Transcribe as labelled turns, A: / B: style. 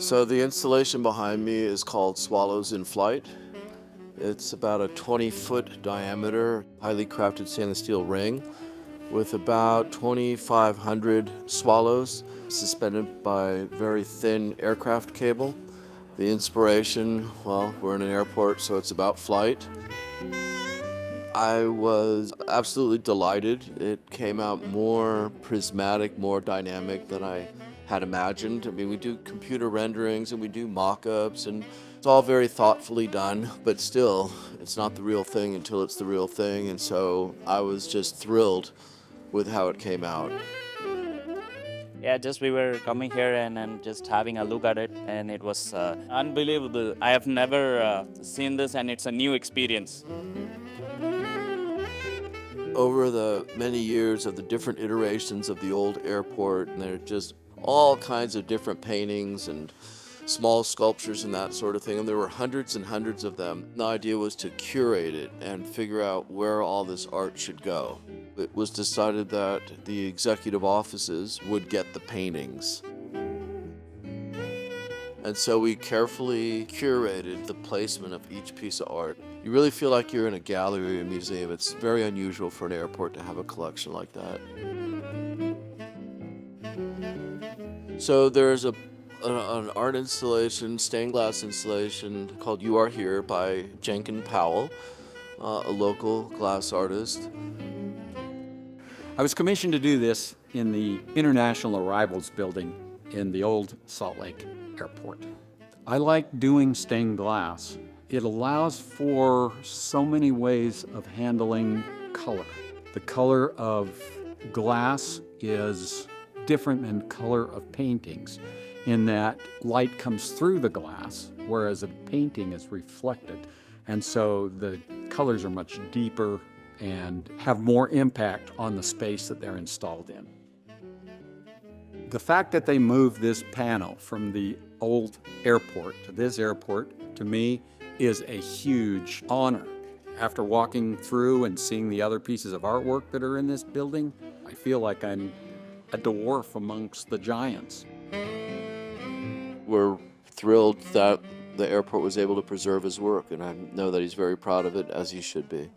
A: So the installation behind me is called Swallows in Flight. It's about a 20-foot diameter, highly crafted stainless steel ring with about 2,500 swallows suspended by very thin aircraft cable. The inspiration, well, we're in an airport, so it's about flight. I was absolutely delighted. It came out more prismatic, more dynamic than I had imagined. I mean, we do computer renderings and we do mock-ups, and it's all very thoughtfully done, but still, it's not the real thing until it's the real thing, and so I was just thrilled with how it came out.
B: Yeah, just we were coming here and just having a look at it, and it was unbelievable. I have never seen this, and it's a new experience.
A: Over the many years of the different iterations of the old airport, and there are just all kinds of different paintings and small sculptures and that sort of thing, and there were hundreds and hundreds of them. The idea was to curate it and figure out where all this art should go. It was decided that the executive offices would get the paintings. And so we carefully curated the placement of each piece of art. You really feel like you're in a gallery or a museum. It's very unusual for an airport to have a collection like that. So there's an art installation, stained glass installation called You Are Here by Jenkin Powell, a local glass artist.
C: I was commissioned to do this in the International Arrivals building in the old Salt Lake Airport. I like doing stained glass. It allows for so many ways of handling color. The color of glass is different than color of paintings in that light comes through the glass, whereas a painting is reflected. And so the colors are much deeper and have more impact on the space that they're installed in. The fact that they moved this panel from the old airport to this airport, to me, is a huge honor. After walking through and seeing the other pieces of artwork that are in this building, I feel like I'm a dwarf amongst the giants.
A: We're thrilled that the airport was able to preserve his work, and I know that he's very proud of it, as he should be.